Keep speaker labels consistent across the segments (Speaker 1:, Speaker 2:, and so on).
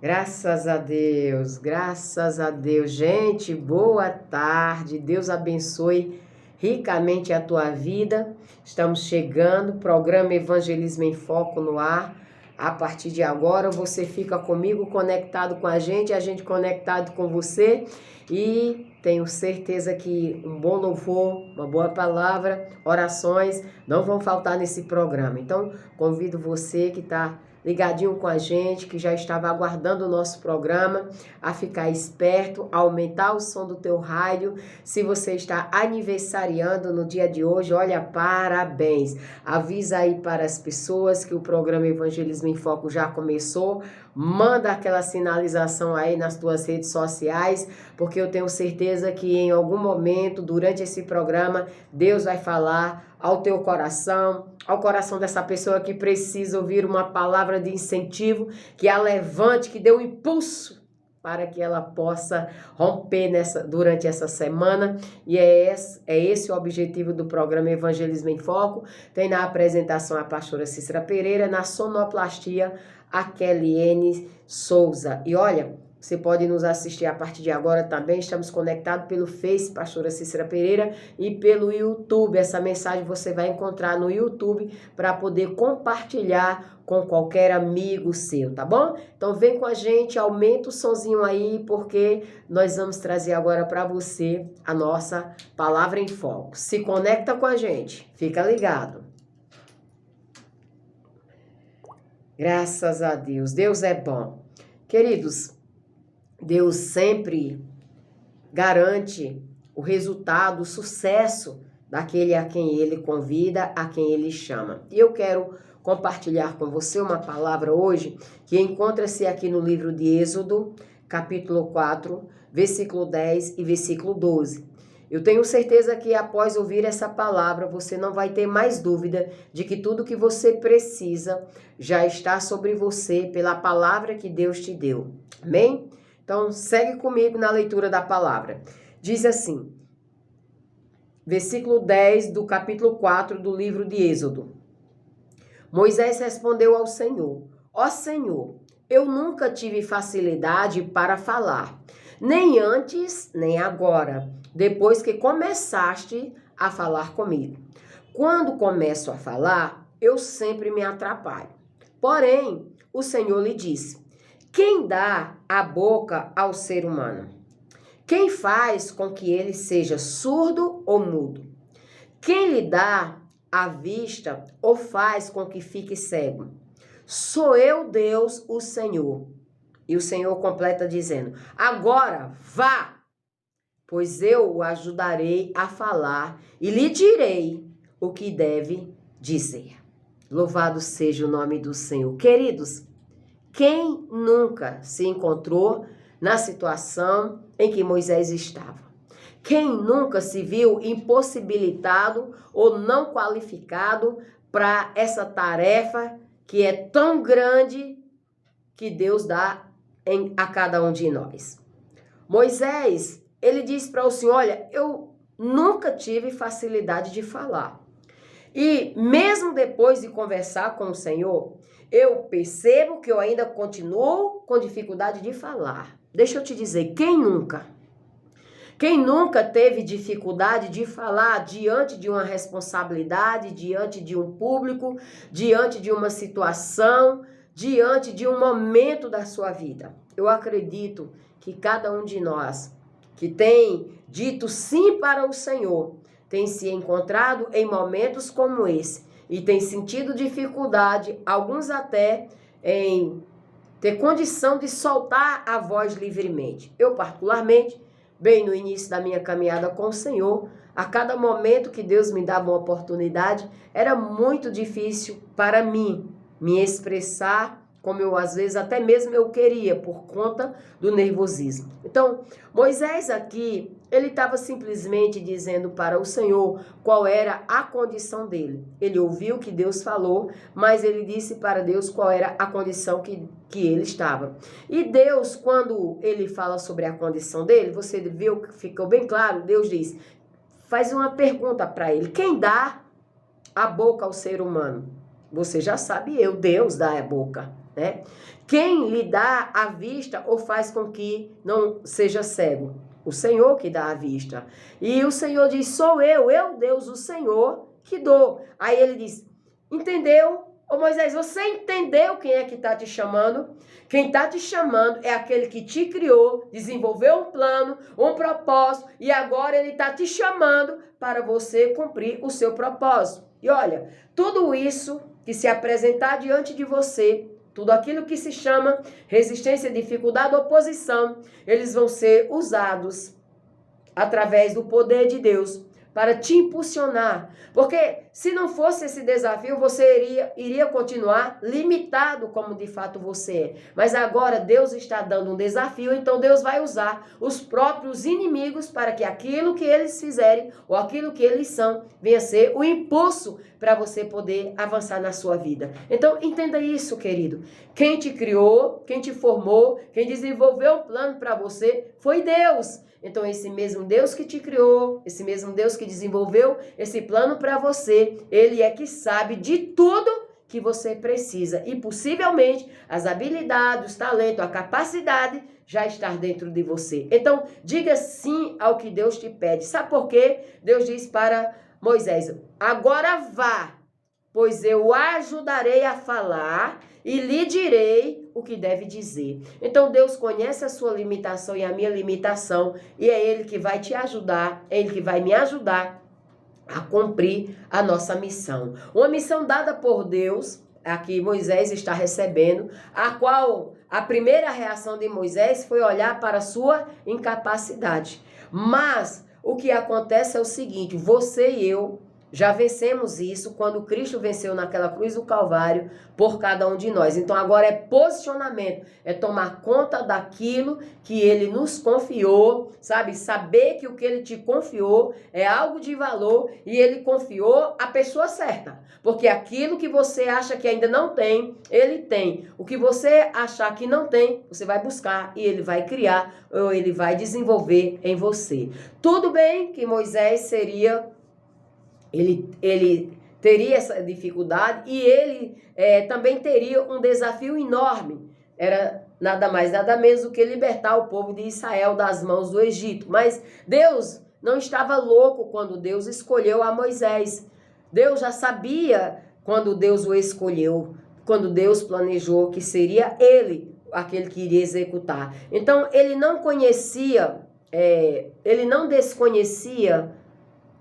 Speaker 1: Graças a Deus, graças a Deus. Gente, boa tarde. Deus abençoe ricamente a tua vida. Estamos chegando, programa Evangelismo em Foco no ar. A partir de agora você fica comigo, conectado com a gente conectado com você. E tenho certeza que um bom louvor, uma boa palavra, orações não vão faltar nesse programa. Então, convido você que está ligadinho com a gente, que já estava aguardando o nosso programa, a ficar esperto, a aumentar o som do teu rádio. Se você está aniversariando no dia de hoje, olha, parabéns. Avisa aí para as pessoas que o programa Evangelismo em Foco já começou. Manda aquela sinalização aí nas tuas redes sociais, porque eu tenho certeza que em algum momento, durante esse programa, Deus vai falar ao teu coração, ao coração dessa pessoa que precisa ouvir uma palavra de incentivo, que a levante, que dê um impulso para que ela possa romper durante essa semana. E é esse o objetivo do programa Evangelismo em Foco. Tem na apresentação a pastora Cícera Pereira, na sonoplastia a Kelly Souza. E olha, você pode nos assistir a partir de agora também. Estamos conectados pelo Face, pastora Cícera Pereira, e pelo YouTube. Essa mensagem você vai encontrar no YouTube para poder compartilhar com qualquer amigo seu, tá bom? Então vem com a gente, aumenta o sonzinho aí, porque nós vamos trazer agora para você a nossa Palavra em Foco. Se conecta com a gente, fica ligado. Graças a Deus, Deus é bom. Queridos, Deus sempre garante o resultado, o sucesso daquele a quem Ele convida, a quem Ele chama. E eu quero compartilhar com você uma palavra hoje que encontra-se aqui no livro de Êxodo, capítulo 4, versículo 10 e versículo 12. Eu tenho certeza que após ouvir essa palavra, você não vai ter mais dúvida de que tudo que você precisa já está sobre você pela palavra que Deus te deu. Amém? Então, segue comigo na leitura da palavra. Diz assim, versículo 10 do capítulo 4 do livro de Êxodo. Moisés respondeu ao Senhor: Ó Senhor, eu nunca tive facilidade para falar, nem antes, nem agora, depois que começaste a falar comigo. Quando começo a falar, eu sempre me atrapalho. Porém, o Senhor lhe disse: quem dá a boca ao ser humano? Quem faz com que ele seja surdo ou mudo? Quem lhe dá a vista ou faz com que fique cego? Sou eu, Deus, o Senhor. E o Senhor completa dizendo: agora vá, pois eu o ajudarei a falar e lhe direi o que deve dizer. Louvado seja o nome do Senhor. Queridos, quem nunca se encontrou na situação em que Moisés estava? Quem nunca se viu impossibilitado ou não qualificado para essa tarefa que é tão grande que Deus dá a cada um de nós? Moisés, ele disse para o Senhor: olha, eu nunca tive facilidade de falar. E mesmo depois de conversar com o Senhor, eu percebo que eu ainda continuo com dificuldade de falar. Deixa eu te dizer, quem nunca? Quem nunca teve dificuldade de falar diante de uma responsabilidade, diante de um público, diante de uma situação, diante de um momento da sua vida? Eu acredito que cada um de nós que tem dito sim para o Senhor tem se encontrado em momentos como esse e tem sentido dificuldade, alguns até em ter condição de soltar a voz livremente. Eu, particularmente, bem no início da minha caminhada com o Senhor, a cada momento que Deus me dava uma oportunidade, era muito difícil para mim me expressar como eu às vezes até mesmo eu queria, por conta do nervosismo. Então, Moisés aqui, ele estava simplesmente dizendo para o Senhor qual era a condição dele. Ele ouviu o que Deus falou, mas ele disse para Deus qual era a condição que ele estava. E Deus, quando ele fala sobre a condição dele, você viu que ficou bem claro, Deus diz, faz uma pergunta para ele: quem dá a boca ao ser humano? Você já sabe, Deus dá a boca. né? Quem lhe dá a vista ou faz com que não seja cego? O Senhor que dá a vista. E o Senhor diz, sou eu, Deus, o Senhor, que dou. Aí ele diz, entendeu? Ô Moisés, você entendeu quem é que está te chamando? Quem está te chamando é aquele que te criou, desenvolveu um plano, um propósito, e agora ele está te chamando para você cumprir o seu propósito. E olha, tudo isso que se apresentar diante de você, tudo aquilo que se chama resistência, dificuldade, oposição, eles vão ser usados através do poder de Deus para te impulsionar. Porque se não fosse esse desafio, você iria continuar limitado como de fato você é. Mas agora Deus está dando um desafio, então Deus vai usar os próprios inimigos para que aquilo que eles fizerem ou aquilo que eles são venha ser o impulso para você poder avançar na sua vida. Então entenda isso, querido. Quem te criou, quem te formou, quem desenvolveu um plano para você foi Deus. Então, esse mesmo Deus que te criou, esse mesmo Deus que desenvolveu esse plano para você, ele é que sabe de tudo que você precisa. E, possivelmente, as habilidades, os talentos, a capacidade já está dentro de você. Então, diga sim ao que Deus te pede. Sabe por quê? Deus diz para Moisés, agora vá, pois eu o ajudarei a falar e lhe direi o que deve dizer. Então Deus conhece a sua limitação e a minha limitação, e é Ele que vai te ajudar, é Ele que vai me ajudar a cumprir a nossa missão. Uma missão dada por Deus, aqui Moisés está recebendo, a qual a primeira reação de Moisés foi olhar para a sua incapacidade. Mas o que acontece é o seguinte, você e eu já vencemos isso quando Cristo venceu naquela cruz do Calvário por cada um de nós. Então agora é posicionamento, é tomar conta daquilo que Ele nos confiou, sabe? Saber que o que Ele te confiou é algo de valor e Ele confiou a pessoa certa. Porque aquilo que você acha que ainda não tem, Ele tem. O que você achar que não tem, você vai buscar e Ele vai criar ou Ele vai desenvolver em você. Tudo bem que Moisés seria... Ele teria essa dificuldade e ele também teria um desafio enorme. Era nada mais, nada menos do que libertar o povo de Israel das mãos do Egito. Mas Deus não estava louco quando Deus escolheu a Moisés. Deus já sabia quando Deus o escolheu, quando Deus planejou que seria ele aquele que iria executar. Então ele não conhecia, ele não desconhecia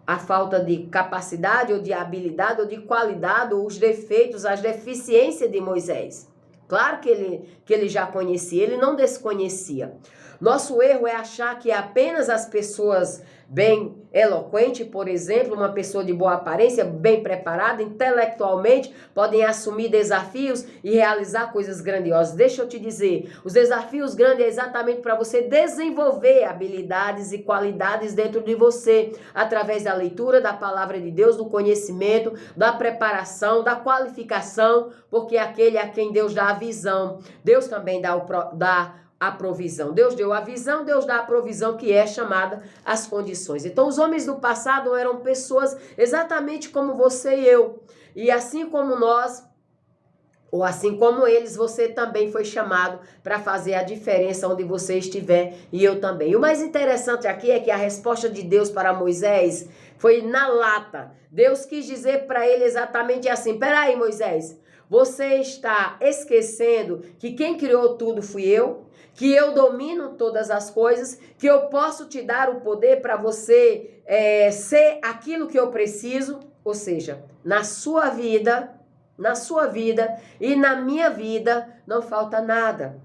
Speaker 1: a falta de capacidade ou de habilidade ou de qualidade, ou os defeitos, as deficiências de Moisés. Claro que ele já conhecia, ele não desconhecia. Nosso erro é achar que apenas as pessoas bem eloquentes, por exemplo, uma pessoa de boa aparência, bem preparada, intelectualmente, podem assumir desafios e realizar coisas grandiosas. Deixa eu te dizer, os desafios grandes é exatamente para você desenvolver habilidades e qualidades dentro de você, através da leitura da palavra de Deus, do conhecimento, da preparação, da qualificação, porque aquele a quem Deus dá a visão, Deus também dá a provisão. Deus deu a visão, Deus dá a provisão, que é chamada as condições. Então, os homens do passado eram pessoas exatamente como você e eu. E assim como nós, ou assim como eles, você também foi chamado para fazer a diferença onde você estiver, e eu também. E o mais interessante aqui é que a resposta de Deus para Moisés foi na lata. Deus quis dizer para ele exatamente assim, peraí, Moisés, você está esquecendo que quem criou tudo fui eu? Que eu domino todas as coisas, que eu posso te dar o poder para você ser aquilo que eu preciso, ou seja, na sua vida e na minha vida não falta nada.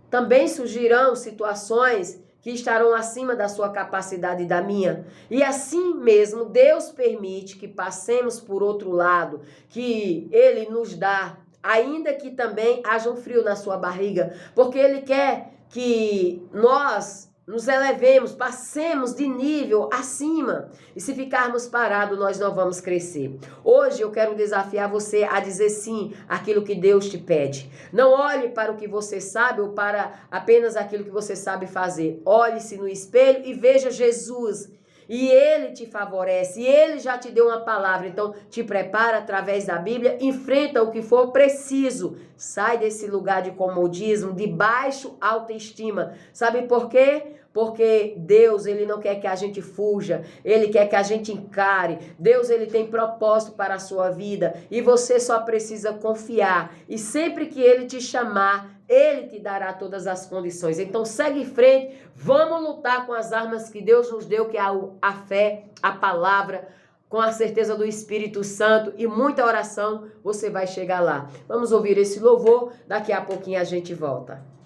Speaker 1: Também surgirão situações que estarão acima da sua capacidade e da minha. E assim mesmo, Deus permite que passemos por outro lado, que Ele nos dá, ainda que também haja um frio na sua barriga, porque Ele quer que nós nos elevemos, passemos de nível acima. E se ficarmos parados, nós não vamos crescer. Hoje eu quero desafiar você a dizer sim àquilo que Deus te pede. Não olhe para o que você sabe ou para apenas aquilo que você sabe fazer. Olhe-se no espelho e veja Jesus. e Ele te favorece, e Ele já te deu uma palavra. Então, te prepara através da Bíblia, enfrenta o que for preciso. Sai desse lugar de comodismo, de baixa autoestima. Sabe por quê? Porque Deus, Ele não quer que a gente fuja, Ele quer que a gente encare. Deus, Ele tem propósito para a sua vida e você só precisa confiar. E sempre que Ele te chamar, Ele te dará todas as condições. Então segue em frente, vamos lutar com as armas que Deus nos deu, que é a fé, a palavra, com a certeza do Espírito Santo e muita oração, você vai chegar lá. Vamos ouvir esse louvor, daqui a pouquinho a gente volta.